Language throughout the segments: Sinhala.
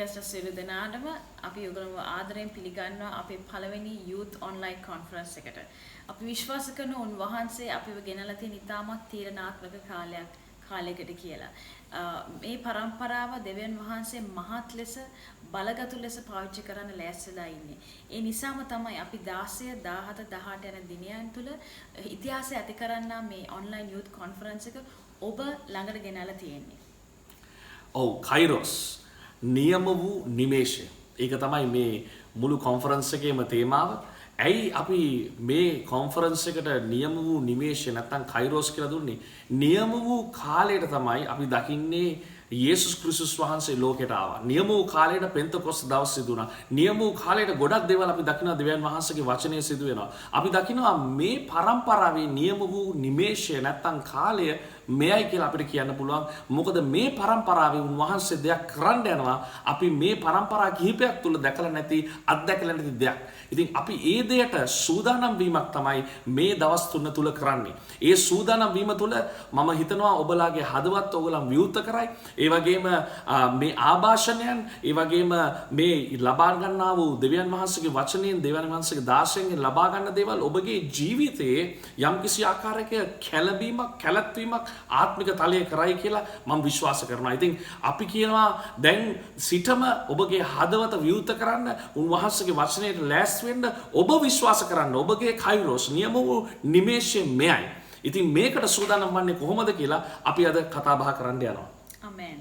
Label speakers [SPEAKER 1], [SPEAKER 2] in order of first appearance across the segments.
[SPEAKER 1] podcast සියලු දෙනාටම අපි ඔයගොල්ලෝ ආදරයෙන් පිළිගන්නවා අපේ පළවෙනි youth online conference එකට. අපි විශ්වාස කරන උන්වහන්සේ අපිව ගෙනලා තියෙන ඉතාමත් තීරණාත්මක කාලයකට කියලා. මේ පරම්පරාව දෙවියන් වහන්සේ මහත් ලෙස බලගතු ලෙස පාවිච්චි කරන්න ලෑස්තිලා ඉන්නේ. ඒ නිසාම තමයි අපි 16, 17, 18 යන දිනයන් තුල ඉතිහාසය ඇති කරන්නා මේ online youth conference එක ඔබ ළඟට ගෙනලා තියෙන්නේ.
[SPEAKER 2] ඔව් කයිරොස් නියම වූ නිමේෂය. ඒක තමයි මේ මුළු කොන්ෆරන්ස් එකේම තේමාව. ඇයි අපි මේ කොන්ෆරන්ස් එකට නියම වූ නිමේෂය නැත්නම් කයිරොස් කියලා දුන්නේ? නියම වූ කාලයට තමයි අපි දකින්නේ යේසුස් ක්‍රිස්තුස් වහන්සේ ලෝකයට ආවා. නියම වූ කාලයට පෙන්තකොස් දවස් සිදු වුණා. නියම වූ කාලයට ගොඩක් දේවල් අපි දකිනවා දෙවියන් වහන්සේගේ වචනය සිදු වෙනවා. අපි දකිනවා මේ පරම්පරාවේ නියම වූ නිමේෂය නැත්නම් කාලය මෙයයි කියලා අපිට කියන්න පුළුවන්. මොකද මේ පරම්පරාවේ උන්වහන්සේ දෙයක් කරන්න යනවා. අපි මේ පරම්පරා කිහිපයක් තුල දැකලා නැති අත්දැකලා නැති දෙයක්. ඉතින් අපි ඒ දෙයට සූදානම් වීමක් තමයි මේ දවස් තුන තුල කරන්නේ. ඒ සූදානම් වීම තුල මම හිතනවා ඔබලාගේ හදවත් ඔයගොල්ලන් විවෘත කරයි. ඒ වගේම මේ ආభాෂණයන්, ඒ වගේම මේ ලබා ගන්නා වූ දෙවියන් වහන්සේගේ වචනයෙන්, දෙවියන් වහන්සේගේ දාසයෙන් ලබා ගන්න දේවල් ඔබගේ ජීවිතයේ යම්කිසි ආකාරයක කැළඹීමක්, කැළැත්වීමක් ආත්මික තලයේ කරයි කියලා මම විශ්වාස කරනවා. ඉතින් අපි කියනවා දැන් සිටම ඔබගේ හදවත විවෘත කරන්න, උන්වහන්සේගේ වචනයට ලෑස්ති වෙන්න, ඔබ විශ්වාස කරන්න. ඔබගේ කයිරොස් නියම වූ නිමේෂය මෙයයි. ඉතින් මේකට සූදානම් වන්නේ කොහොමද කියලා අපි අද කතා බහ කරන්න යනවා.
[SPEAKER 1] ආමෙන්.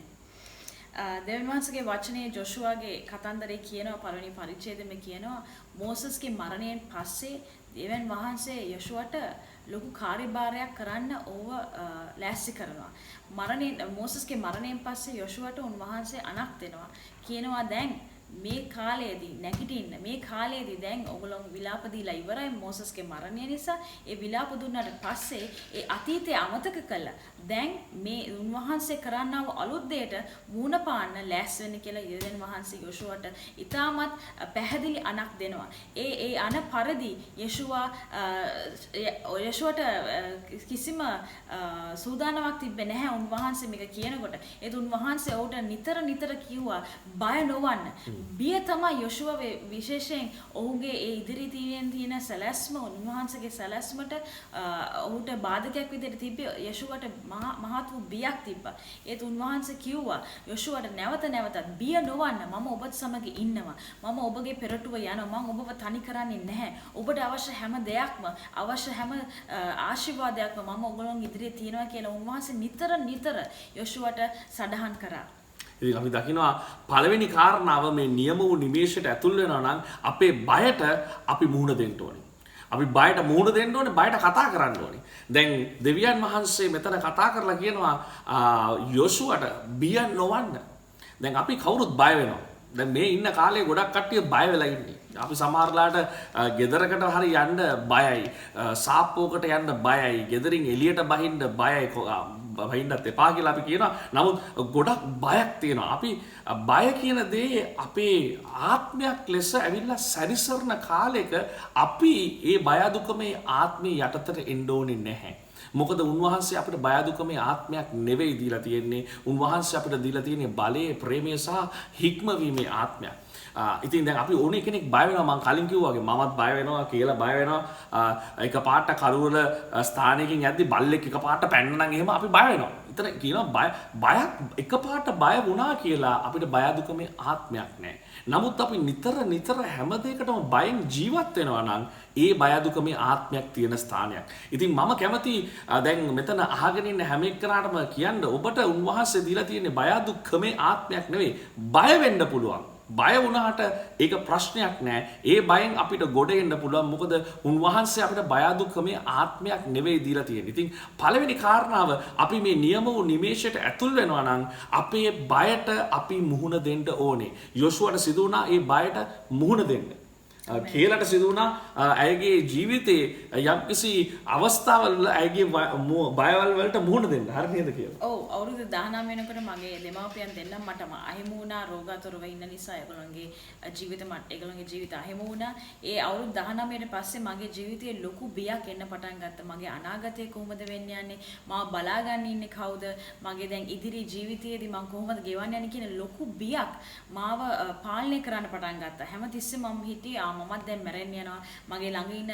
[SPEAKER 1] දෙවියන් වහන්සේගේ වචනේ ජොෂුවාගේ කතන්දරේ කියනවා පළවෙනි පරිච්ඡේදෙම කියනවා මෝසස්ගේ මරණයෙන් පස්සේ දෙවියන් වහන්සේ යොෂුවට ලොකු කාර්යභාරයක් කරන්න ඕව ලෑස්ති කරනවා. මෝසස්ගේ මරණයෙන් පස්සේ යොෂුවට උන්වහන්සේ අනක් දෙනවා. කියනවා දැන් මේ කාලයේදී නැගිටින්න, මේ කාලයේදී දැන් ඔයගොල්ලෝ විලාප දීලා ඉවරයි මෝසස්ගේ මරණය නිසා. ඒ විලාප දුන්නාට පස්සේ ඒ අතීතය අමතක කළා. දැන් මේ උන්වහන්සේ කරන්නව අලුත් දෙයට මූණ පාන්න ලෑස්ති වෙන්න කියලා දෙවියන් වහන්සේ යොෂුවට ඉතාමත් පැහැදිලි අනක් දෙනවා. ඒ අන පරිදි යොෂුවට කිසිම සූදානමක් තිබ්බේ නැහැ උන්වහන්සේ මේක කියනකොට. ඒත් උන්වහන්සේ ඔහුට නිතර කිව්වා බය නොවන්න. බිය තමයි යොෂුව විශේෂයෙන් ඔහුගේ ඒ ඉදිරි තියෙන සැලැස්ම, උන්වහන්සේගේ සැලැස්මට ඔහුට බාධකයක් විදිහට තිබ්බේ. යොෂුවට මහත් වූ බියක් තිබ්බා. ඒත් උන්වහන්සේ කිව්වා යොෂුවට නැවතත් බිය නොවන්න, මම ඔබත් සමග ඉන්නවා. මම ඔබගේ පෙරටුව යනවා. මම ඔබව තනි කරන්නේ නැහැ. ඔබට අවශ්‍ය හැම දෙයක්ම, අවශ්‍ය හැම ආශිර්වාදයක්ම මම ඔයගොල්ලන් ඉදිරියේ තියනවා කියලා උන්වහන්සේ නිතර යොෂුවට සඳහන් කරා.
[SPEAKER 2] ඉතින් අපි දකිනවා පළවෙනි කාරණාව මේ නියම වූ නිමේෂයට ඇතුල් වෙනවා නම් අපේ බයට අපි මුහුණ දෙන්න ඕනේ. අපි බයට මුහුණ දෙන්න ඕනේ, බයට කතා කරන්න ඕනේ. දැන් දෙවියන් වහන්සේ මෙතන කතා කරලා කියනවා යොෂුවට බිය නොවන්න. දැන් අපි කවුරුත් බය වෙනවා. දැන් මේ ඉන්න කාලේ ගොඩක් කට්ටිය බය වෙලා ඉන්නේ. අපි සමහරලාට ගෙදරකට හරි යන්න බයයි, සාප්පුවකට යන්න බයයි, ගෙදරින් එළියට බහින්න බයයි, බහින්නත් එපා කියලා අපි කියනවා. නමුත් ගොඩක් බයක් තියෙනවා. අපි බය කියන දේ අපේ ආත්මයක් ලෙස ඇවිල්ලා සැරිසරන කාලෙක අපි ඒ බය දුකමේ ආත්මේ යටතට එන්න ඕනේ නැහැ. මොකද උන්වහන්සේ අපිට බය දුකමේ ආත්මයක් නෙවෙයි දීලා තියෙන්නේ. උන්වහන්සේ අපිට දීලා තියෙන්නේ බලය, ප්‍රේමය සහ හික්මවීමේ ආත්මයක්. ඉතින් දැන් අපි ඕනේ කෙනෙක් බය වෙනවා. මම කලින් කිව්වා වගේ මමත් බය වෙනවා කියලා බය වෙනවා. එකපාරට කරුවල ස්ථානයකින් යද්දි බල්ලෙක් එකපාරට පැන්න නම් එහෙම අපි බය වෙනවා. ඉතින් කියනවා බයක් එකපාරට බය වුණා කියලා අපිට බය දුකමේ ආත්මයක් නැහැ. නමුත් අපි නිතර හැම දෙයකටම බයෙන් ජීවත් වෙනවා නම් ඒ බය දුකමේ ආත්මයක් තියෙන ස්ථානයක්. ඉතින් මම කැමති දැන් මෙතන අහගෙන ඉන්න හැම එක්කනටම කියන්න ඔබට උන්වහන්සේ දීලා තියෙන්නේ බය දුක්ඛමේ ආත්මයක් නෙවෙයි. බය වෙන්න පුළුවන්. බය වුණාට ඒක ප්‍රශ්නයක් නෑ. ඒ බයෙන් අපිට ගොඩ එන්න පුළුවන්. මොකද උන්වහන්සේ අපිට බය දුක්ඛමේ ආත්මයක් නෙවෙයි දීලා තියෙන්නේ. ඉතින් පළවෙනි කාරණාව අපි මේ නියම වූ නිමේෂයට ඇතුල් වෙනවා නම් අපේ බයට අපි මුහුණ දෙන්න ඕනේ. යොෂුවට සිදු වුණා ඒ බයට මුහුණ දෙන්න. කියලට සිදු වුණා ඇයගේ ජීවිතයේ යම්කිසි අවස්ථාවල ඇයගේ බයවල් වලට මුහුණ දෙන්න. හරි නේද කියලා?
[SPEAKER 1] ඔව් අවුරුදු 19 වෙනකොට මගේ දෙමාපියන් දෙන්නම මට අහිමි වුණා රෝගාතුරව ඉන්න නිසා ඒගොල්ලන්ගේ ජීවිත අහිමි වුණා. ඒ අවුරුදු 19 ට පස්සේ මගේ ජීවිතයේ ලොකු බියක් එන්න පටන් ගත්තා. මගේ අනාගතය කොහොමද වෙන්න යන්නේ? මාව බලාගන්න ඉන්නේ කවුද? මගේ දැන් ඉදිරි ජීවිතයේදී මම කොහොමද ගෙවන්න යන්නේ කියන ලොකු බියක් මාව පාලනය කරන්න පටන් ගත්තා. හැමතිස්සෙම මම හිටියේ මමත් දැන් මැරෙන්න යනවා. මගේ ළඟ ඉන්න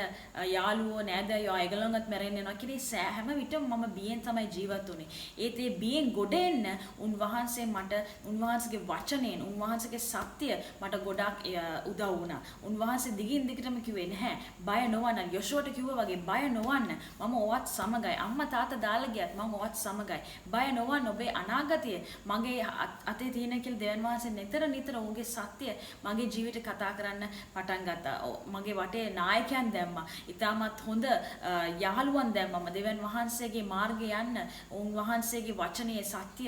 [SPEAKER 1] යාළුවෝ නෑදෑයෝ ඒගොල්ලන්වත් මැරෙන්න යනවා කියලා හැම විටම මම බියෙන් තමයි ජීවත් වුනේ. ඒත් ඒ බියෙන් ගොඩ එන්න උන්වහන්සේ මට උන්වහන්සේගේ වචනයෙන් උන්වහන්සේගේ සත්‍ය මට ගොඩක් උදව් වුණා. උන්වහන්සේ දිගින් දිගටම කිව්වේ නැහැ බය නොවන්න. යොෂුවට කිව්වා වගේ බය නොවන්න. මම ඔවත් සමගයි. අම්මා තාත්තා දාලා ගියත් මම ඔවත් සමගයි. බය නොවන්න. ඔබේ අනාගතය මගේ අතේ තියෙන කියලා දෙවියන් වහන්සේ නිතර ඔහුගේ සත්‍ය මගේ ජීවිතේ කතා කරන්න පටන් ගත්තා. මගේ වටේ නායකයන් දැම්මා. ඉතාමත් හොඳ යහළුවන් දැම්මම දෙවියන් වහන්සේගේ මාර්ගේ යන්න උන්වහන්සේගේ වචනේ සත්‍ය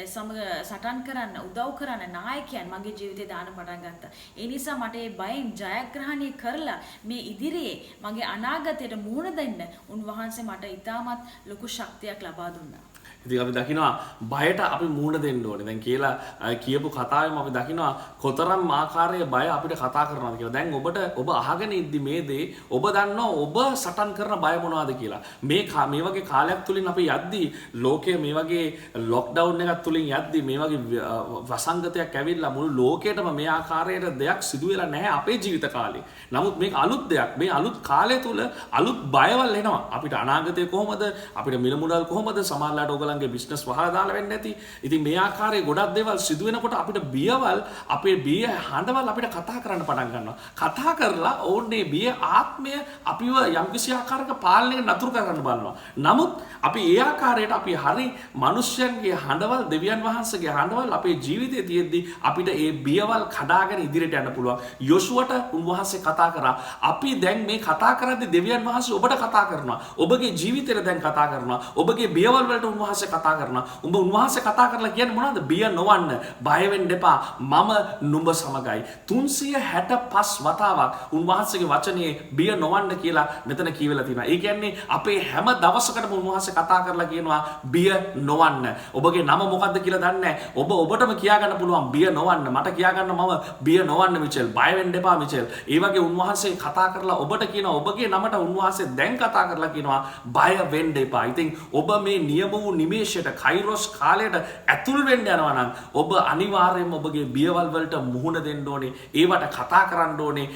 [SPEAKER 1] සමග සටන් කරන්න උදව් කරන්න නායකයන් මගේ ජීවිතේ දාන්න පටන් ගත්තා. ඒ නිසා මට මේ බයෙන් ජයග්‍රහණය කරලා මේ ඉදිරියේ මගේ අනාගතයට මුහුණ දෙන්න උන්වහන්සේ මට ඉතාමත් ලොකු ශක්තියක් ලබා දුන්නා.
[SPEAKER 2] ඉතින් අපි දකිනවා බයට අපි මුහුණ දෙන්න ඕනේ. දැන් කියලා කියපු කතාවෙම අපි දකිනවා කොතරම් ආකාරයේ බය අපිට කතා කරනවාද කියලා. දැන් ඔබ අහගෙන ඉද්දි මේ දේ ඔබ දන්නවා ඔබ සටන් කරන බය මොනවද කියලා. මේ වගේ කාලයක් තුලින් අපි යද්දී ලෝකයේ මේ වගේ ලොක්ඩවුන් එකක් තුලින් යද්දී මේ වගේ වසංගතයක් ඇවිල්ලා මුළු ලෝකෙටම මේ ආකාරයට දෙයක් සිදු වෙලා නැහැ අපේ ජීවිත කාලේ. නමුත් මේක අලුත් දෙයක්. මේ අලුත් කාලය තුල අලුත් බයවල් එනවා. අපිට අනාගතය කොහොමද? අපිට මිල මුදල් කොහොමද? සමහරලාට ඔයගලන්ගේ බිස්නස් වහලා දාලා වෙන්නේ නැති. ඉතින් මේ ආකාරයේ ගොඩක් දේවල් සිදු වෙනකොට අපිට බියවල් අපේ බිය හඬවල් අපිට කතා කරන්න පටන් ගන්නවා. කතා කරලා ඕන්නේ බිය ආත්මය අපිව යම්කිසි ආකාරයක පාලනයකට නතර කරන්න බලනවා. නමුත් අපි ඒ ආකාරයට අපි හරි මිනිස්යන්ගේ හඬවල් දෙවියන් වහන්සේගේ හඬවල් අපේ ජීවිතයේ තියෙද්දි අපිට ඒ බියවල් කඩාගෙන ඉදිරියට යන්න පුළුවන්. යොෂුවට උන්වහන්සේ කතා කරා. අපි දැන් මේ කතා කරද්දී දෙවියන් වහන්සේ ඔබට කතා කරනවා. ඔබගේ ජීවිතේට දැන් කතා කරනවා. ඔබගේ බියවල් වලට උන්වහන්සේ කතා කරනවා. උඹ උන්වහන්සේ කතා කරලා කියන්නේ මොනවද? බිය නොවන්න, බය වෙන්න එපා. මම නුඹ සමගයි. 365 වතාවක් උන්වහන්සේගේ වචනේ බිය නොවන්න කියලා මෙතන කියවලා තියෙනවා. ඒ කියන්නේ අපේ හැම දවසකටම උන්වහන්සේ කතා කරලා කියනවා බිය නොවන්න. ඔබගේ නම මොකද්ද කියලා දන්නේ නැහැ. ඔබටම කියා ගන්න පුළුවන් බිය නොවන්න. මට කියා ගන්න මම බිය නොවන්න මිචෙල්. බය වෙන්න එපා මිචෙල්. ඒ වගේ උන්වහන්සේ කතා කරලා ඔබට කියනවා ඔබගේ නමට උන්වහන්සේ දැන් කතා කරලා කියනවා බය වෙන්න එපා. ඉතින් ඔබ මේ නියම වූ නිමේෂයට කයිරොස් කාලයට ඇතුල් වෙන්න යනවා නම් ඔබ අනිවාර්යයෙන්ම ඔබගේ බියවල් වලට මුහුණ දෙන්න ඕනේ. ඒවට කතා කරන්න ඕනේ.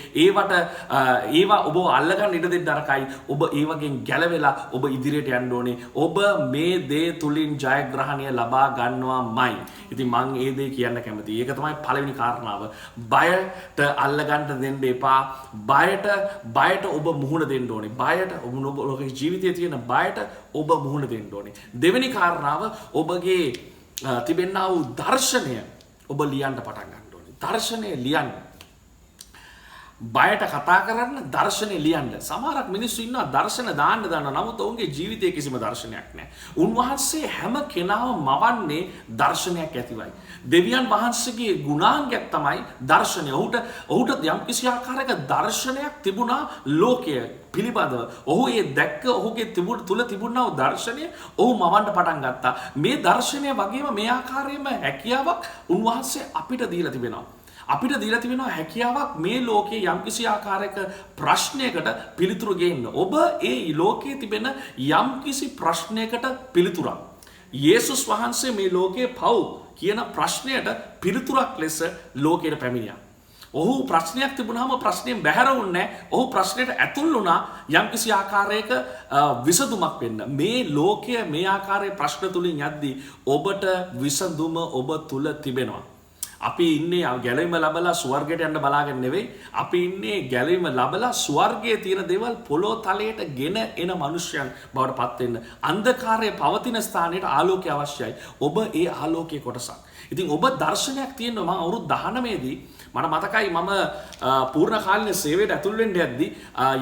[SPEAKER 2] ඒවා ඔබ අල්ලගන්න ඉඩ දෙන්න අරකයි. ඔබ ඒ වගේ ගැලවෙලා ඔබ ඉදිරියට යන්න ඕනේ. ඔබ මේ දේ තුලින් ජයග්‍රහණය ලබා ගන්නවාමයි. ඉතින් මම ඒ දේ කියන්න කැමතියි. ඒක තමයි පළවෙනි කාරණාව. බයට අල්ලගන්න දෙන්න එපා. බයට ඔබ මුහුණ දෙන්න ඕනේ. බයට ඔබගේ ජීවිතයේ තියෙන බයට ඔබ මුහුණ දෙන්න ඕනේ. දෙවෙනි කාරණාව ඔබගේ තිබෙනා වූ දර්ශනය ඔබ ලියන්න පටන් ගන්න ඕනේ. දර්ශනය ලියන්න. බයට කතා කරන්න දර්ශනය ලියන්න. සමහරක් මිනිස්සු ඉන්නවා දර්ශන දාන්න දන්නවා. නමුත් ඔවුන්ගේ ජීවිතයේ කිසිම දර්ශනයක් නැහැ. උන්වහන්සේ හැම කෙනාම මවන්නේ දර්ශනයක් ඇතිවයි. දෙවියන් වහන්සේගේ ගුණාංගයක් තමයි දර්ශනය. ඔහුට යම් කිසි ආකාරයක දර්ශනයක් තිබුණා ලෝකයේ පිළිබඳව. ඔහු ඒ දැක්ක ඔහුගේ තුල තිබුණා වූ දර්ශනය ඔහු මවන්න පටන් ගත්තා. මේ දර්ශනය වගේම මේ ආකාරයෙන්ම හැකියාවක් උන්වහන්සේ අපිට දීලා තිබෙනවා. අපිට දීලා තිබෙනවා හැකියාවක් මේ ලෝකයේ යම්කිසි ආකාරයක ප්‍රශ්නයකට පිළිතුරු ගේන්න. ඔබ ඒ ලෝකයේ තිබෙන යම්කිසි ප්‍රශ්නයකට පිළිතුරක්. යේසුස් වහන්සේ මේ ලෝකයේ පව් කියන ප්‍රශ්නයට පිළිතුරක් ලෙස ලෝකයට පැමිණියා. ඔහු ප්‍රශ්නයක් තිබුණාම ප්‍රශ්නයෙන් බැහැර වුණේ නැහැ. ඔහු ප්‍රශ්නෙට ඇතුල් වුණා යම්කිසි ආකාරයක විසඳුමක් වෙන්න. මේ ලෝකය මේ ආකාරයේ ප්‍රශ්න තුලින් යද්දී ඔබට විසඳුම ඔබ තුල තිබෙනවා. අපි ඉන්නේ ගැලවීම ලැබලා ස්වර්ගයට යන්න බලාගෙන නෙවෙයි. අපි ඉන්නේ ගැලවීම ලැබලා ස්වර්ගයේ තියෙන දේවල් පොළොව තලයට ගෙන එන මිනිසයන් බවට පත් වෙන්න. අන්ධකාරයේ පවතින ස්ථානයට ආලෝකය අවශ්‍යයි. ඔබ ඒ ආලෝකයේ කොටසක්. ඉතින් ඔබ දර්ශනයක් තියෙනවා මම අවුරුදු 19 දී මට මතකයි මම පූර්ණ කාලීන සේවයට ඇතුල් වෙන්න යද්දී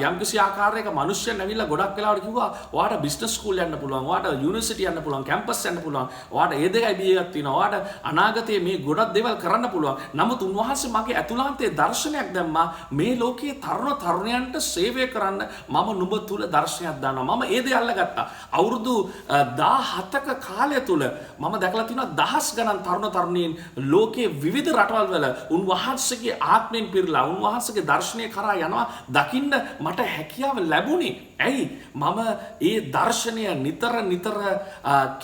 [SPEAKER 2] යම්කිසි ආකාරයක මිනිස්සුන් ඇවිල්ලා ගොඩක් වෙලාවට කිව්වා ඔයාට බිස්නස් ස්කූල් යන්න පුළුවන්, ඔයාට යුනිවර්සිටි යන්න පුළුවන්, කැම්පස් යන්න පුළුවන්, ඔයාට ඒ දෙකයි බී එකක් තියෙනවා, ඔයාට අනාගතයේ මේ ගොඩක් දේවල් කරන්න පුළුවන්. නමුත් උන්වහන්සේ මගේ ඇතුළාන්තයේ දර්ශනයක් දැම්මා මේ ලෝකයේ තරුණ තරුණයන්ට සේවය කරන්න මම නුඹ තුල දර්ශනයක් දානවා. මම ඒ දේ අල්ලගත්තා. අවුරුදු 17ක කාලය තුල මම දැකලා තියෙනවා දහස් ගණන් තරුණ තරුණීන් ලෝකයේ විවිධ රටවල් වල උන්වහන්සේගේ ආත්මයෙන් පිරලා උන්වහන්සේගේ දර්ශනය කරා යනවා දකින්න මට හැකියාව ලැබුණේ. ඇයි? මම ඒ දර්ශනය නිතර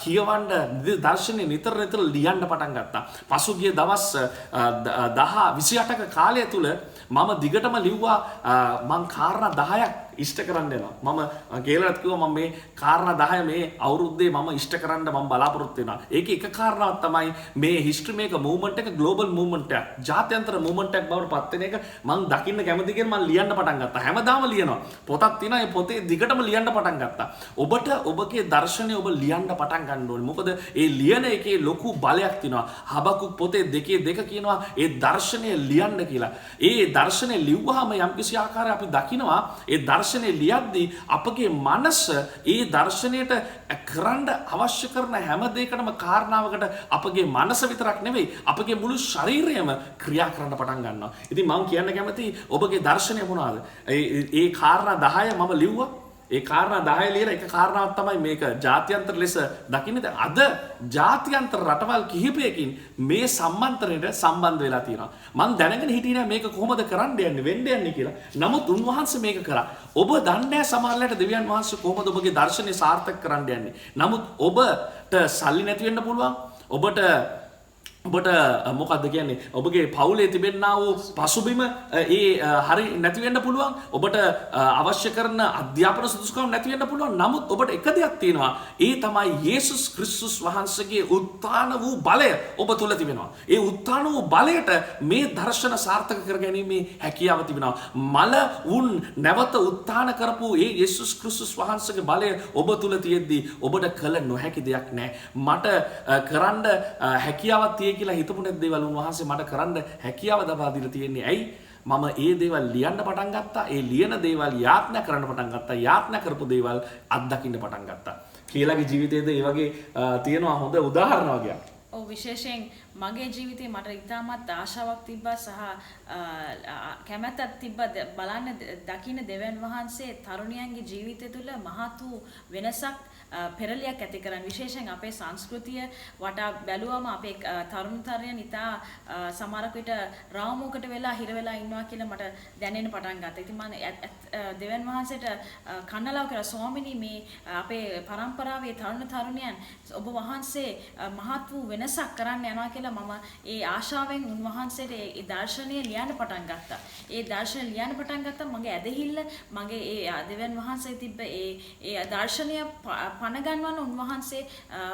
[SPEAKER 2] කියවන්න, දර්ශනය නිතර ලියන්න පටන් ගත්තා. පසුගිය දවස් 28ක කාලය තුල මම දිගටම ලිව්වා මං කාරණා 10ක් ඉෂ්ට කරන්න යනවා. මම කේලරත් කිව්වා මම මේ කාරණා 10 මේ අවුරුද්දේ මම ඉෂ්ට කරන්න මම බලාපොරොත්තු වෙනවා. ඒකේ එක කාරණාවක් තමයි මේ හිස්ටරි මේක මූව්මන්ට් එක ග්ලෝබල් මූව්මන්ට් එකක්. ජාත්‍යන්තර මූව්මන්ට් එකක් බවට පත් වෙන එක මම දකින්න කැමති කියලා මම ලියන්න පටන් ගත්තා. හැමදාම ලියනවා. පොතක් තියෙනවා. ඒ පොතේ දිගටම ලියන්න පටන් ගත්තා. ඔබට ඔබගේ දර්ශනය ඔබ ලියන්න පටන් ගන්න ඕනේ. මොකද ඒ ලියන එකේ ලොකු බලයක් තියෙනවා. හබකුක් පොතේ 2 කියනවා ඒ දර්ශනය ලියන්න කියලා. ඒ දර්ශනය ලිව්වහම යම්කිසි ආකාරයක් අපි දකිනවා ඒ දර්ශනය ලියද්දී අපගේ මනස ඒ දර්ශනයට කරන්න අවශ්‍ය කරන හැම දෙයකටම කාරණාවකට අපගේ මනස විතරක් නෙවෙයි අපගේ මුළු ශරීරයම ක්‍රියා කරන්න පටන් ගන්නවා. ඉතින් මම කියන්න කැමති ඔබගේ දර්ශනය මොනවාද? ඒ කාරණා 10 මම ලිව්වා. ඒ කාරණා 10 ලියලා එක කාරණාවක් තමයි මේක ජාත්‍යන්තර ලෙස දකින්නේ. අද ජාත්‍යන්තර රටවල් කිහිපයකින් මේ සම්මන්ත්‍රණයට සම්බන්ධ වෙලා තියෙනවා. මම දැනගෙන හිටියේ නෑ මේක කොහොමද කරන්න යන්නේ වෙන්න යන්නේ කියලා. නමුත් උන්වහන්සේ මේක කරා. ඔබ දන්නේ නෑ සමහරවිට දෙවියන් වහන්සේ කොහොමද ඔබගේ දර්ශනය සාර්ථක කරන්න යන්නේ. නමුත් ඔබට සල්ලි නැති වෙන්න පුළුවන්. ඔබට මොකක්ද කියන්නේ ඔබගේ පවුලේ තිබෙනා වූ පසුබිම හරි නැති වෙන්න පුළුවන්. ඔබට අවශ්‍ය කරන අධ්‍යාපන සුදුසුකම් නැති වෙන්න පුළුවන්. නමුත් ඔබට එක දෙයක් තියෙනවා. ඒ තමයි යේසුස් ක්‍රිස්තුස් වහන්සේගේ උත්ථාන වූ බලය ඔබ තුල තිබෙනවා. ඒ උත්ථාන වූ බලයට මේ දර්ශන සාර්ථක කරගැනීමේ හැකියාව තිබෙනවා. මල උන් නැවත උත්ථාන කරපු ඒ යේසුස් ක්‍රිස්තුස් වහන්සේගේ බලය ඔබ තුල තියෙද්දී ඔබට කළ නොහැකි දෙයක් නැහැ. මට කරන්න හැකියාවක් තියෙයි කියලා හිතපු නැති දේවල් උන්වහන්සේ මට කරන්න හැකියාව දබා දීලා තියෙන්නේ. ඇයි? මම ඒ දේවල් ලියන්න පටන් ගත්තා. ඒ ලියන දේවල් යාඥා කරන්න පටන් ගත්තා. යාඥා කරපු දේවල් අත්දකින්න පටන් ගත්තා. කියලාගේ ජීවිතයේද ඒ වගේ තියෙනවා හොඳ උදාහරණ වගේක්.
[SPEAKER 1] ඔව් විශේෂයෙන් මගේ ජීවිතේ මට ඉතාමත් ආශාවක් තිබ්බා සහ කැමැත්තක් තිබ්බා බලන්න දකින්න දෙවියන් වහන්සේ තරුණියන්ගේ ජීවිතය තුළ මහත් වූ වෙනසක් පෙරලියක් ඇති කරන් විශේෂයෙන් අපේ සංස්කෘතිය වටා බැලුවම අපේ තරුණ තරුණියන් ඉතා සමහරක් විට රාමුවකට වෙලා හිර වෙලා ඉන්නවා කියලා මට දැනෙන්න පටන් ගත්තා. ඉතින් මම දෙවියන් වහන්සේට කන්නලාව කරා ස්වාමිනී මේ අපේ පරම්පරාවේ තරුණ තරුණියන් ඔබ වහන්සේ මහත් වූ වෙනසක් කරන්න යනවා කියලා මම ඒ ආශාවෙන් උන්වහන්සේට ඒ දර්ශනය ලියන්න පටන් ගත්තා. ඒ දර්ශනය ලියන්න පටන් ගත්තා මගේ ඇදහිල්ල මගේ ඒ දෙවියන් වහන්සේ තිබ්බ ඒ දර්ශනය පණ ගන්නවන උන්වහන්සේ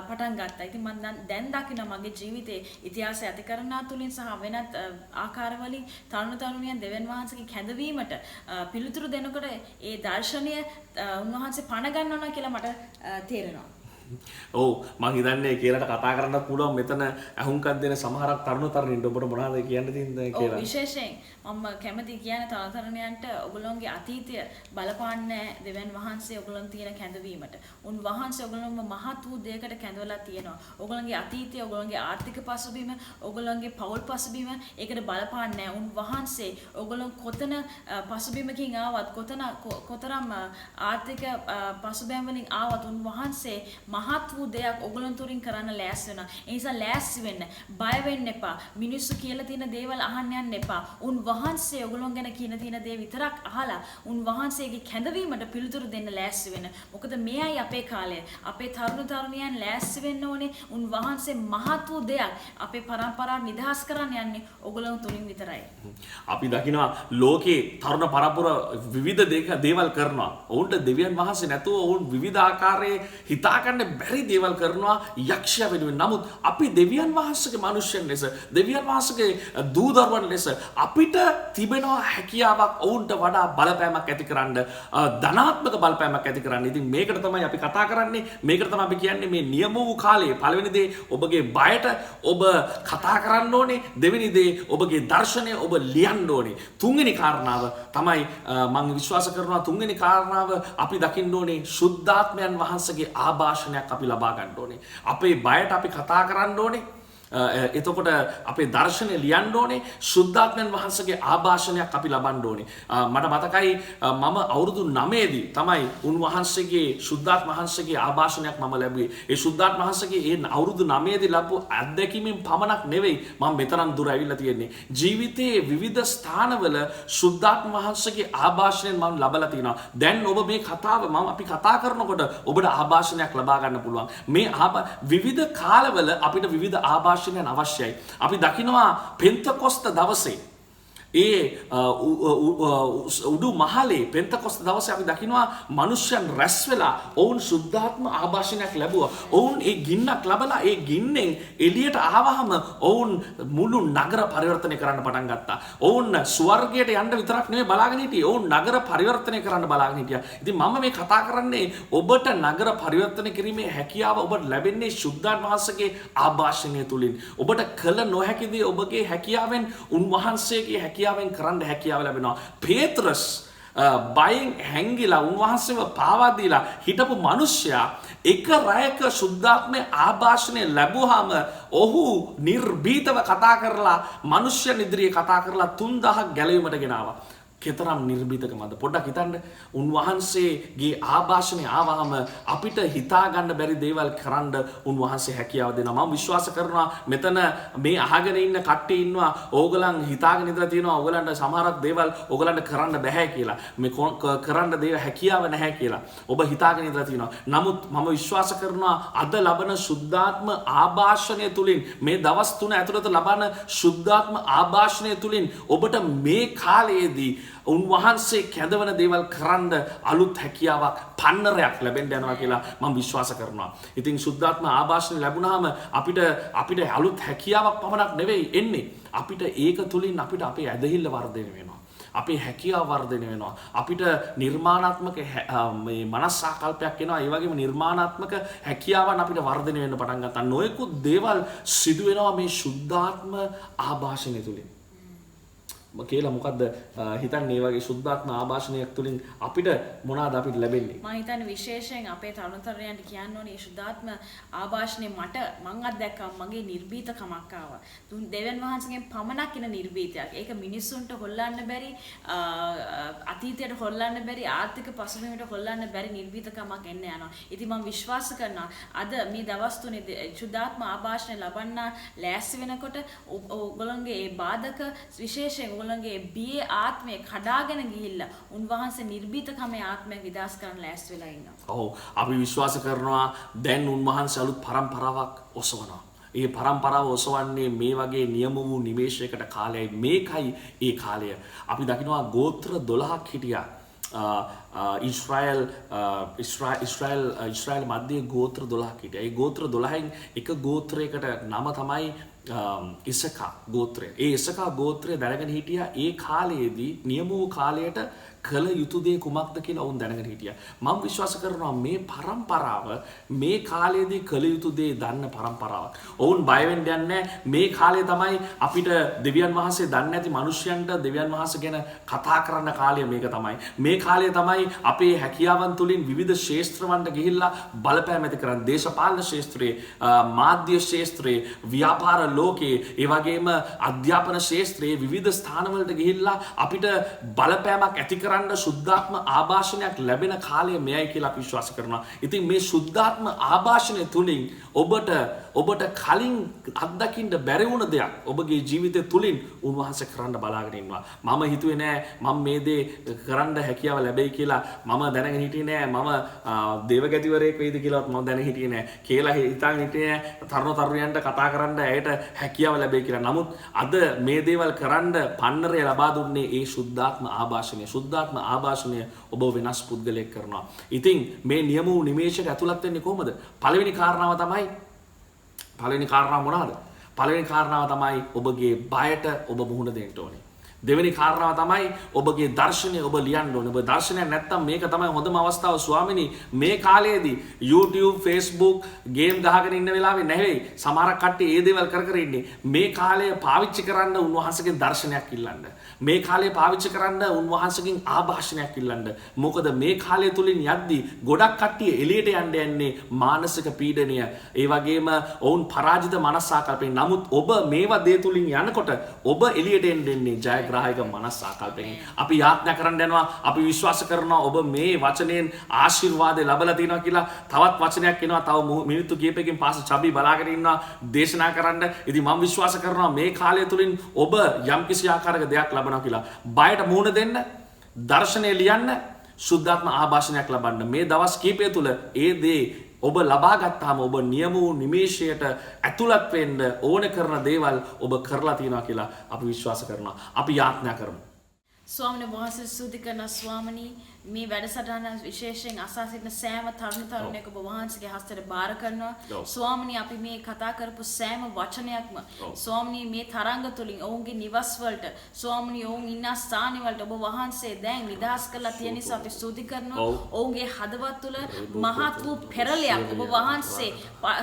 [SPEAKER 1] පටන් ගත්තා. ඉතින් මම දැන් දකින්න මගේ ජීවිතේ ඉතිහාසය ඇති කරනා තුලින් සහ වෙනත් ආකාරවලින් තරුණ තරුණියන් දෙවියන් වහන්සේගේ කැඳවීමට පිළිතුරු දෙනකොට ඒ දර්ශනය උන්වහන්සේ පණ ගන්නවා කියලා මට තේරෙනවා.
[SPEAKER 2] ඔව් මං හිතන්නේ කියලාට කතා කරන්න පුළුවන් මෙතන අහුම්කම් දෙන සමහරක් තරුණ තරුණින්ට ඔබට මොනවද කියන්න තියෙන්නේ කියලා.
[SPEAKER 1] ඔව් විශේෂයෙන් මම කැමති කියන්නේ තරුණ තරුණියන්ට ඔයගොල්ලෝගේ අතීතය බලපාන්නේ දෙවියන් වහන්සේ ඔයගොල්ලන් තියෙන කැඳවීමට. උන්වහන්සේ ඔයගොල්ලන්ව මහත් වූ දෙයකට කැඳවලා තියෙනවා. ඔයගොල්ලන්ගේ අතීතය, ඔයගොල්ලන්ගේ ආර්ථික පසුබිම, ඔයගොල්ලන්ගේ පෞල් පසුබිම ඒකට බලපාන්නේ නැහැ. උන්වහන්සේ ඔයගොල්ලන් කොතන පසුබිමකින් ආවත් කොතරම් ආර්ථික පසුබෑම් වලින් ආවත් උන්වහන්සේ මහත් වූ දෙයක් ඔයගොල්ලන් තුරින් කරන්න ලෑස්ති වෙනවා. ඒ නිසා ලෑස්ති වෙන්න, බය වෙන්න එපා. මිනිස්සු කියලා තියෙන දේවල් අහන්න යන්න එපා. උන්වහන්සේ ඔයගොල්ලන් ගැන කියන දේ විතරක් අහලා උන්වහන්සේගේ කැඳවීමට පිළිතුරු දෙන්න ලෑස්ති වෙන්න. මොකද මේයි අපේ කාලය. අපේ තරුණ තරුණියන් ලෑස්ති වෙන්න ඕනේ. උන්වහන්සේ මහත් වූ දෙයක් අපේ පරම්පරාව නිදහස් කරන්න යන්නේ ඔයගොල්ලන් තුලින් විතරයි.
[SPEAKER 2] අපි දකිනවා ලෝකේ තරුණ පරපුර විවිධ දේවල් කරනවා. ඔවුන්ට දෙවියන් වහන්සේ නැතුව ඔවුන් විවිධ ආකාරයේ හිතාගන්න බැරි දේවල් කරනවා යක්ෂයා වෙනුවෙන්. නමුත් අපි දෙවියන් වහන්සේගේ මිනිස්යන් ලෙස, දෙවියන් වහන්සේගේ දූ දරුවන් ලෙස අපිට තිබෙනවා හැකියාවක් ඔවුන්ට වඩා බලපෑමක් ඇති කරන්න, ධනාත්මක බලපෑමක් ඇති කරන්න. ඉතින් මේකට තමයි අපි කතා කරන්නේ. මේකට තමයි අපි කියන්නේ මේ නියම වූ කාලයේ පළවෙනි දේ ඔබගේ බයට ඔබ කතා කරන්න ඕනේ. දෙවෙනි දේ ඔබගේ දර්ශනය ඔබ ලියන්න ඕනේ. තුන්වෙනි කාරණාව තමයි මම විශ්වාස කරනවා තුන්වෙනි කාරණාව අපි දකින්න ඕනේ ශුද්ධාත්මයන් වහන්සේගේ ආභාෂණයක් අපි ලබා ගන්න ඕනේ. අපේ බයට අපි කතා කරන්න ඕනේ. එතකොට අපේ දර්ශනය ලියන්න ඕනේ. ශුද්ධාත්මයන් වහන්සේගේ ආභාෂණයක් අපි ලබන්න ඕනේ. මට මතකයි මම අවුරුදු 9 දී තමයි උන්වහන්සේගේ ශුද්ධාත්ම වහන්සේගේ ආභාෂණයක් මම ලැබුවේ. ඒ ශුද්ධාත්ම වහන්සේගේ ඒ අවුරුදු 9 දී ලැබු අත්දැකීමෙන් පමණක් නෙවෙයි මම මෙතරම් දුර ඇවිල්ලා තියෙන්නේ. ජීවිතයේ විවිධ ස්ථානවල ශුද්ධාත්ම වහන්සේගේ ආභාෂණයෙන් මම ලබලා තිනවා. දැන් ඔබ මේ කතාව අපි කතා කරනකොට ඔබට ආභාෂණයක් ලබා ගන්න පුළුවන්. මේ විවිධ කාලවල අපිට විවිධ ආභාෂණ අවශ්‍යයි. අපි දකිනවා පෙන්තකොස්ත දවසේ ඒ උඩු මහලේ පෙන්තකොස්ත දවසේ අපි දකිනවා මිනිස්යන් රැස් වෙලා ඔවුන් සුද්ධාත්ම ආභාෂණයක් ලැබුවා. ඔවුන් ඒ ගින්නක් ලබලා ඒ ගින්නෙන් එළියට ආවහම ඔවුන් මුළු නගර පරිවර්තනය කරන්න පටන් ගත්තා. ඔවුන් ස්වර්ගයට යන්න විතරක් නෙවෙයි බලාගෙන හිටියේ. ඔවුන් නගර පරිවර්තනය කරන්න බලාගෙන හිටියා. ඉතින් මම මේ කතා කරන්නේ ඔබට නගර පරිවර්තනය කිරීමේ හැකියාව ඔබට ලැබෙන්නේ ශුද්ධාත්ම වහන්සේගේ ආභාෂණය තුලින්. ඔබට කළ නොහැකි දේ ඔබගේ හැකියාවෙන් උන්වහන්සේගේ හැකියාවෙන් කරන්න හැකියාව ලැබෙනවා. පේත්‍රස් බයෙන් හැංගිලා උන්වහන්සේව පාවා දීලා හිටපු මිනිසයා එක රැයක ශුද්ධාත්මයේ ආභාෂණය ලැබුවාම ඔහු නිර්භීතව කතා කරලා මිනිස්යන් ඉදිරියේ කතා කරලා 3000ක් ගැලවීමට ගෙනාවා. කෙතරම් නිර්භීතකමද පොඩ්ඩක් හිතන්න. උන්වහන්සේගේ ආභාෂණය ආවහම අපිට හිතා ගන්න බැරි දේවල් කරන්න උන්වහන්සේ හැකියාව දෙනවා. මම විශ්වාස කරනවා මෙතන මේ අහගෙන ඉන්න කට්ටිය ඉන්නවා ඕගලන් හිතාගෙන ඉඳලා තියෙනවා ඕගලන්ට සමහරක් දේවල් ඕගලන්ට කරන්න බෑ කියලා. මේ කරන්න දේව හැකියාව නැහැ කියලා. ඔබ හිතාගෙන ඉඳලා තියෙනවා. නමුත් මම විශ්වාස කරනවා අද ලබන සුද්ධාත්ම ආභාෂණය තුලින් මේ දවස් 3 ඇතුළත ලබන සුද්ධාත්ම ආභාෂණය තුලින් ඔබට මේ කාලයේදී උන්වහන්සේ කැඳවන දේවල් කරන්න අලුත් හැකියාවක් පන්නරයක් ලැබෙන්න යනවා කියලා මම විශ්වාස කරනවා. ඉතින් සුද්ධාත්ම ආභාෂණ ලැබුණාම අපිට අලුත් හැකියාවක් පමණක් නෙවෙයි එන්නේ. අපිට ඒක තුලින් අපිට අපේ ඇදහිල්ල වර්ධනය වෙනවා. අපේ හැකියාව වර්ධනය වෙනවා. අපිට නිර්මාණාත්මක මේ මනසාකල්පයක් එනවා. ඒ වගේම නිර්මාණාත්මක හැකියාවන් අපිට වර්ධනය වෙන්න පටන් ගන්නවා. නොයෙකුත් දේවල් සිදු වෙනවා මේ සුද්ධාත්ම ආභාෂණය තුලින්. කියලා මොකද්ද හිතන්නේ මේ වගේ සුද්ධාත්ම ආභාෂණයක් තුලින් අපිට මොනවාද අපිට ලැබෙන්නේ?
[SPEAKER 1] මම හිතන්නේ විශේෂයෙන් අපේ තරුණතරයන්ට කියන්න ඕනේ මේ සුද්ධාත්ම ආභාෂණය මං අත්දැක්කා මගේ නිර්භීතකමක් ආවා. දෙවියන් වහන්සේගෙන් පමණක් එන නිර්භීතයක්. ඒක මිනිස්සුන්ට හොල්ලන්න බැරි, අතීතයට හොල්ලන්න බැරි, ආර්ථික පසුබිමට හොල්ලන්න බැරි නිර්භීතකමක් එන්න යනවා. ඉතින් මම විශ්වාස කරනවා අද මේ දවස් තුනේ සුද්ධාත්ම ආභාෂණය ලබන්න ලෑස්ති වෙනකොට ඔයගොල්ලන්ගේ මේ බාධක විශේෂයෙන් ඔයගොල්ලන්ගේ බියේ ආත්මය කඩාගෙන ගිහිල්ලා උන්වහන්සේ නිර්භීතකමේ ආත්මයක් විදාස් කරන්න ලෑස්ති වෙලා ඉන්නවා.
[SPEAKER 2] ඔව් අපි විශ්වාස කරනවා දැන් උන්වහන්සේ අලුත් පරම්පරාවක් ඔසවනවා. ඒ පරම්පරාව ඔසවන්නේ මේ වගේ නියම වූ නිමේෂයකට කාලයයි. මේකයි ඒ කාලය. අපි දකිනවා ගෝත්‍ර 12ක් හිටියා. ඉස්රායල් මැදේ ගෝත්‍ර 12ක් හිටියා. ඒ ගෝත්‍ර 12න් එක ගෝත්‍රයකට නම තමයි ඉසකා ගෝත්‍රය. ඒ ඉසකා ගෝත්‍රය දැනගෙන හිටියා ඒ කාලයේදී නියම වූ කාලයට කළ යුතු දේ කුමක්ද කියලා වුන් දැනගෙන හිටියා. මම විශ්වාස කරනවා මේ පරම්පරාව මේ කාලයේදී කළ යුතු දේ දන්න පරම්පරාවක්. ඔවුන් බය වෙන්න යන්නේ මේ කාලේ තමයි අපිට දෙවියන් වහන්සේ දන්නේ නැති මිනිස්යන්ට දෙවියන් වහන්සේ ගැන කතා කරන්න කාලය මේක තමයි. මේ කාලය තමයි අපේ හැකියාවන් තුලින් විවිධ ශාස්ත්‍රවන්ට ගිහිල්ලා බලපෑම් ඇති කරන්නේ. දේශපාලන ශාස්ත්‍රයේ, මාධ්‍ය ශාස්ත්‍රයේ, ව්‍යාපාර ලෝකයේ, ඒ වගේම අධ්‍යාපන ශාස්ත්‍රයේ විවිධ ස්ථානවලට ගිහිල්ලා අපිට බලපෑමක් ඇති කරන්න සුද්ධාත්ම ආභාෂණයක් ලැබෙන කාලය මෙයයි කියලා අපි විශ්වාස කරනවා. ඉතින් මේ සුද්ධාත්ම ආභාෂණය තුලින් ඔබට ඔබට කලින් අත්දකින්න බැරි වුණ දෙයක් ඔබගේ ජීවිතය තුලින් උන්වහන්සේ කරන්න බලාගෙන ඉන්නවා. මම හිතුවේ නෑ මම මේ දේ කරන්න හැකියාව ලැබෙයි කියලා. මම දැනගෙන හිටියේ නෑ මම දේවගතිවරයෙක් වෙයිද කියලාත් මම දැනගෙන හිටියේ නෑ. කියලා හිතාගෙන හිටියේ නෑ තරුණ තරුණියන්ට කතා කරන්න ඇයට හැකියාව ලැබෙයි කියලා. නමුත් අද මේ දේවල් කරන්න පන්නරය ලබා දුන්නේ ඒ සුද්ධාත්ම ආභාෂණය. සුද්ධාත්ම ආභාෂණය ඔබ වෙනස් පුද්ගලයෙක් කරනවා. ඉතින් මේ නියම වූ නිමේෂයට ඇතුළත් වෙන්නේ කොහොමද? පළවෙනි කාරණාව මොනවාද? පළවෙනි කාරණාව තමයි ඔබගේ බයට ඔබ මුහුණ දෙන්න ඕනේ. දෙවෙනි කාරණාව තමයි ඔබගේ දර්ශනය ඔබ ලියන්න ඕනේ. ඔබ දර්ශනයක් නැත්තම් මේක තමයි හොඳම අවස්ථාව ස්වාමිනී. මේ කාලයේදී YouTube, Facebook ගේම් ගහගෙන ඉන්න වෙලාවේ නෙවෙයි. සමහරක් කට්ටිය ඒ දේවල් කර ඉන්නේ. මේ කාලය පාවිච්චි කරන්න උන්වහන්සේගෙන් දර්ශනයක් ඉල්ලන්න. මේ කාලය පාවිච්චි කරන්න උන්වහන්සේගෙන් ආභාෂණයක් ඉල්ලන්න. මොකද මේ කාලය තුලින් යද්දී ගොඩක් කට්ටිය එළියට යන්නේ මානසික පීඩනය. ඒ වගේම ඔවුන් පරාජිත මනසාකල්පයෙන්. නමුත් ඔබ මේවා දේ තුලින් යනකොට ඔබ එළියට එන්නේ ජයග්‍රාහක මනසාකල්පයෙන්. අපි යාඥා කරන්න යනවා. අපි විශ්වාස කරනවා ඔබ මේ වචනයෙන් ආශිර්වාදය ලැබලා තියෙනවා කියලා. තවත් වචනයක් එනවා. තව මිනිත්තු කිහිපයකින් පස්සේ චබි බලාගෙන ඉන්නවා දේශනා කරන්න. ඉතින් මම විශ්වාස කරනවා මේ කාලය තුලින් ඔබ යම්කිසි ආකාරයක දෙයක් ලබනවා කියලා. බයට මුහුණ දෙන්න, දර්ශනය ලියන්න, සුද්ධාත්ම ආභාෂණයක් ලබන්න. මේ දවස් කීපය තුල ඒ දේ ඔබ ලබා ගත්තාම ඔබ නියම වූ නිමේෂයට ඇතුළත් වෙන්න ඕන කරන දේවල් ඔබ කරලා තියෙනවා කියලා අපි විශ්වාස කරනවා. අපි යාඥා කරමු.
[SPEAKER 1] ස්වාමීන් වහන්සේ ස්තුති කරන ස්වාමිනී මේ වැඩසටහන විශේෂයෙන් අසා සිටින සෑම තරුණ තරුණියෙක් ඔබ වහන්සේගේ හස්තයට බාර කරනවා. ස්වාමිනී අපි මේ කතා කරපු සෑම වචනයක්ම ස්වාමිනී මේ තරංග තුලින් ඔවුන්ගේ නිවස් වලට ස්වාමිනී ඔවුන් ඉන්න ස්ථාන වලට ඔබ වහන්සේ දැන් නිදහස් කරලා තියෙන නිසා අපි ස්තුති කරනවා. ඔවුන්ගේ හදවත් තුල මහත් වූ පෙරලියක් ඔබ වහන්සේ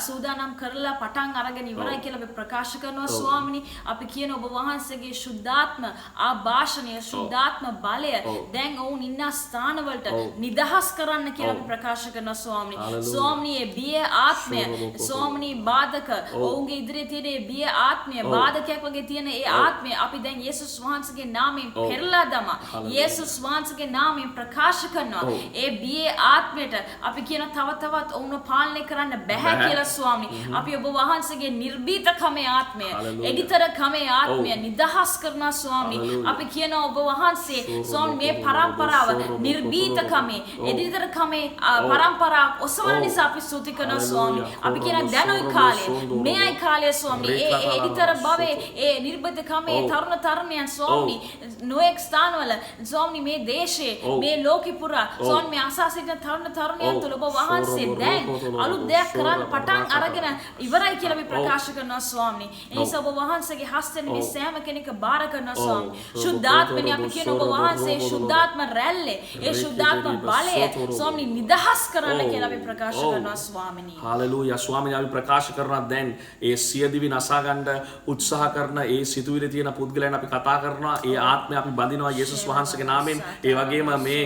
[SPEAKER 1] සූදානම් කරලා පටන් අරගෙන ඉවරයි කියලා අපි ප්‍රකාශ කරනවා ස්වාමිනී. අපි කියන ඔබ වහන්සේගේ සුද්ධාත්ම ආභාෂණය සුද්ධාත්ම බලය දැන් ඔවුන් ඉන්න ස්ථාන වලට නිදහස් කරන්න කියලා අපි ප්‍රකාශ කරනවා ස්වාමිනී. ස්වාමිනී බිය ආත්මය ස්වාමිනී බාධක ඔවුන්ගේ ඉදිරියේ තියෙන බිය ආත්මය බාධකයක් වගේ තියෙන ඒ ආත්මය අපි දැන් යේසුස් වහන්සේගේ නාමයෙන් පෙරලා දමා යේසුස් වහන්සේගේ නාමයෙන් ප්‍රකාශ කරනවා. ඒ බිය ආත්මයට අපි කියන තවත් ඔවුන්ව පාලනය කරන්න බැහැ කියලා ස්වාමිනී. අපි ඔබ වහන්සේගේ නිර්භීතකමේ ආත්මය එඩිතරකමේ ආත්මය නිදහස් කරනවා ස්වාමිනී. අපි කියන ඔබ වහන්සේ ස්වාමිනී මේ පරම්පරාව නිර්භීතකමේ එදිතරකමේ පරම්පරාවක් ඔසවන නිසා අපි ස්තුති කරනවා ස්වාමී. අපි කියන දැනුයි කාලය මෙයයි කාලය ස්වාමී. ඒ එදිතර භවයේ ඒ නිර්භීතකමේ තරුණ තරුණියන් ස්වාමී නොඑක් ස්ථානවල ස්වාමී මේ දේශයේ මේ ලෝකෙ පුරා ස්වාමී මේ අසා සිටින තරුණ තරුණියන් තුළ ඔබ වහන්සේ දැන් අලුත් දෙයක් කරන්න පටන් අරගෙන ඉවරයි කියලා අපි ප්‍රකාශ කරනවා ස්වාමී. ඒ නිසා ඔබ වහන්සේගේ හස්තෙන් මේ සෑම කෙනෙක් බාර කරනවා ස්වාමී. සුද්ධාත්මනේ අපි කියන ඔබ වහන්සේ සුද්ධාත්ම රැල්ලේ ඒ සුද්ධාත්ම බලය ස්වාමීනි නිදහස් කරන්න කියලා අපි ප්‍රකාශ කරනවා ස්වාමීනි.
[SPEAKER 2] හාලෙලූයා ස්වාමීනි අපි ප්‍රකාශ කරනවා දැන් ඒ සියදිවි නසා ගන්න උත්සාහ කරන ඒ සිතුවිලි තියෙන පුද්ගලයන් අපි කතා කරනවා. ඒ ආත්මය අපි බඳිනවා යේසුස් වහන්සේගේ නාමයෙන්. ඒ වගේම මේ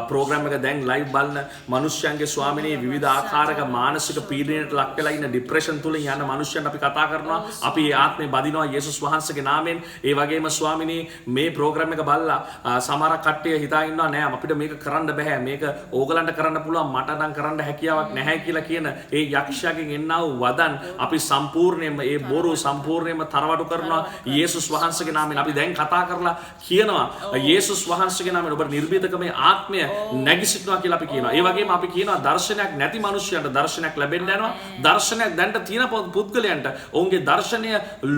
[SPEAKER 2] ප්‍රෝග්‍රෑම් එක දැන් ලයිව් බලන මිනිස්යන්ගේ ස්වාමීනි විවිධ ආකාරයක මානසික පීඩනයට ලක් වෙලා ඉන්න ડિප්‍රෙෂන් තුලින් යන මිනිස්යන් අපි කතා කරනවා. අපි ඒ ආත්මය බඳිනවා යේසුස් වහන්සේගේ නාමයෙන්. ඒ වගේම ස්වාමීනි මේ ප්‍රෝග්‍රෑම් එක බලලා සමහර කට්ටිය හිතා ඉන්නවා නෑ අපිට මේක කරන්න බෑ මේක ඕගලන්ට කරන්න පුළුවන් මට නම් කරන්න හැකියාවක් නැහැ කියලා කියන ඒ යක්ෂයාගෙන් එන්නා වූ වදන් අපි සම්පූර්ණයෙන්ම ඒ බොරු සම්පූර්ණයෙන්ම තරවටු කරනවා යේසුස් වහන්සේගේ නාමයෙන්. අපි දැන් කතා කරලා කියනවා යේසුස් වහන්සේගේ නාමයෙන් ඔබ නිර්භීතකමේ ආත්මය නැගිසිටනවා කියලා අපි කියනවා. ඒ වගේම අපි කියනවා දර්ශනයක් නැති මිනිස්සුන්ට දර්ශනයක් ලැබෙන්න යනවා. දර්ශනයක් දැන්ට තියෙන පුද්ගලයන්ට ඔවුන්ගේ දර්ශනය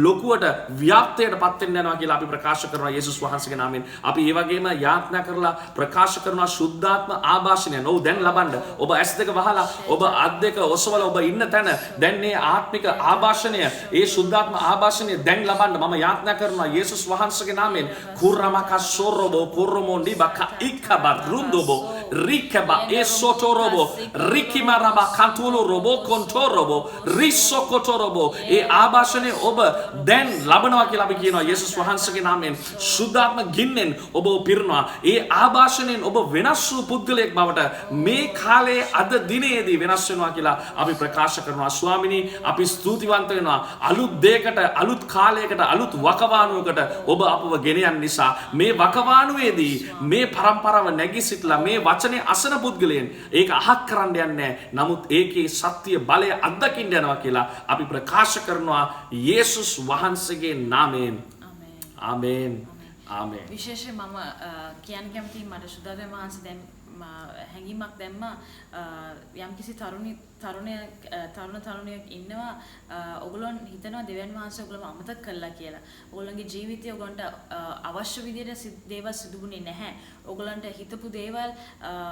[SPEAKER 2] ලොකුවට ව්‍යාප්තයට පත් වෙන්න යනවා කියලා අපි ප්‍රකාශ කරනවා යේසුස් වහන්සේගේ නාමයෙන්. අපි ඒ වගේම යාඥා කරලා ප්‍රකාශ කරනවා සුද්ධාත්ම ආභාෂණය ඔව් දැන් ලබන්න. ඔබ ඇස් දෙක වහලා ඔබ අත් දෙක ඔසවලා ඔබ ඉන්න තැන දැන් මේ ආත්මික ආභාෂණය ඒ සුද්ධාත්ම ආභාෂණය දැන් ලබන්න මම යාඥා කරනවා යේසුස් වහන්සේගේ නාමයෙන්. කුරමකසොරොබෝ කුරමොන්ඩිබක ඉක්කබරුන්දොබෝ රිකබා ඒසොතොරොබෝ රිකිමරබා කන්තුලු රොබෝ කොන්තොරොබෝ රිසොකොතොරොබෝ ඒ ආභාෂණය ඔබ දැන් ලබනවා කියලා අපි කියනවා යේසුස් වහන්සේගේ නාමයෙන්. සුද්ධාත්ම ගින්නෙන් ඔබ පිරනවා. ඒ ආභාෂණයෙන් ඔබ වෙනස් වූ පුද්ගලයෙක් බවට මේ කාලයේ අද දිනේදී වෙනස් වෙනවා කියලා අපි ප්‍රකාශ කරනවා ස්වාමිනී. අපි ස්තුතිවන්ත වෙනවා අලුත් දෙයකට අලුත් කාලයකට අලුත් වකවානුවකට ඔබ අපව ගෙන යන නිසා මේ වකවානුවේදී මේ පරම්පරාව නැගී සිටලා මේ වචනේ අසන පුද්ගලයන් ඒක අහක් කරන්න යන්නේ නැහැ. නමුත් ඒකේ සත්‍ය බලය අත්දකින්න යනවා කියලා අපි ප්‍රකාශ කරනවා යේසුස් වහන්සේගේ නාමයෙන්. ආමේන්. ආමේන්.
[SPEAKER 1] විශේෂයෙන් මම කියන්න කැමතියි මට සුදාදේ වහන්සේ දැන් හැඟීමක් දැම්මා යම්කිසි තරුණයෙක් ඉන්නවා ඔයගොල්ලෝ හිතනවා දෙවියන් වහන්සේ ඔයගොල්ලෝ අමතක කළා කියලා. ඔයගොල්ලන්ගේ ජීවිතය ඔයගොල්ලන්ට අවශ්‍ය විදිහට දේවල් සිදුුනේ නැහැ. ඔයගොල්ලන්ට හිතපු දේවල්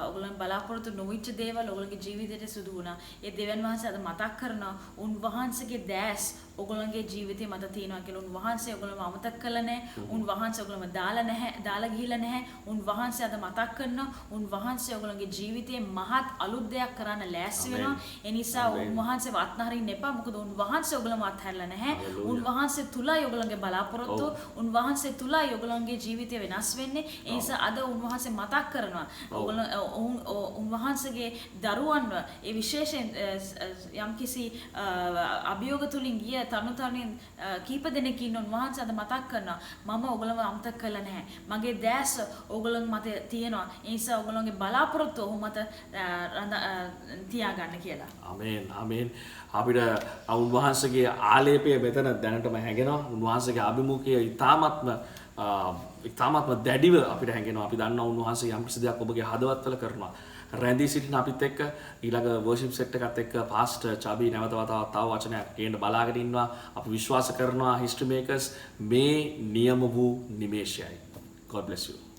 [SPEAKER 1] ඔයගොල්ලන් බලාපොරොත්තු නොවිච්ච දේවල් ඔයගොල්ලන්ගේ ජීවිතේට සිදු වුණා. ඒ දෙවියන් වහන්සේ අද මතක් කරනවා උන්වහන්සේගේ දැස් ඔයගොල්ලන්ගේ ජීවිතේ මත තියෙනවා කියලා. උන්වහන්සේ ඔයගොල්ලන්ව අමතක කළා නැහැ. උන්වහන්සේ ඔයගොල්ලන්ව දාලා ගිහිල්ලා නැහැ. උන්වහන්සේ අද මතක් කරනවා උන්වහන්සේ ඔයගොල්ලන්ගේ ජීවිතේ මහත් අලුත් දෙයක් කරන්න ලෑස්ති වෙනවා. ඒ නිසා උන්වහන්සේ අත්හරින්න එපා. මොකද උන්වහන්සේ ඔයගොල්ලන්ව අත්හැරලා නැහැ. උන්වහන්සේ තුලයි ඔයගොල්ලන්ගේ බලාපොරොත්තු. උන්වහන්සේ තුලයි ඔයගොල්ලන්ගේ ජීවිතය වෙනස් වෙන්නේ. ඒ නිසා අද උන්වහන්සේ මතක් කරනවා උන්වහන්සේගේ දරුවන්ව ඒ විශේෂයෙන් යම්කිසි අභියෝග තුලින් ගිය තරුණයන් කීප දෙනෙක් ඉන්න උන්වහන්සේ අද මතක් කරනවා මම ඔයගොල්ලන්ව අමතක කළා නැහැ. මගේ දැස ඔයගොල්ලන් මත තියෙනවා. ඒ නිසා ඔයගොල්ලන්ගේ බලාපොරොත්තු ඔහු මත තියාගන්න කියලා.
[SPEAKER 2] ආමේන්. ආමේන්. අපිට උන්වහන්සේගේ ආලේපය මෙතන දැනටම හැගෙනවා. උන්වහන්සේගේ අභිමුඛය ඉතාමත්ම දැඩිව අපිට හැඟෙනවා. අපි දන්නවා උන්වහන්සේ යම් කිසි දෙයක් ඔබගේ හදවත්වල කරනවා. රැඳී සිටින අපිත් එක්ක ඊළඟ වර්ෂිප් සෙට් එකත් එක්ක පාස්ටර් චබි නැවත වතාවක් තව වචනයක් කියන්න බලාගෙන ඉන්නවා. අපි විශ්වාස කරනවා හිස්ටරි මේකර්ස් මේ නියම වූ නිමේෂයයි. God bless you.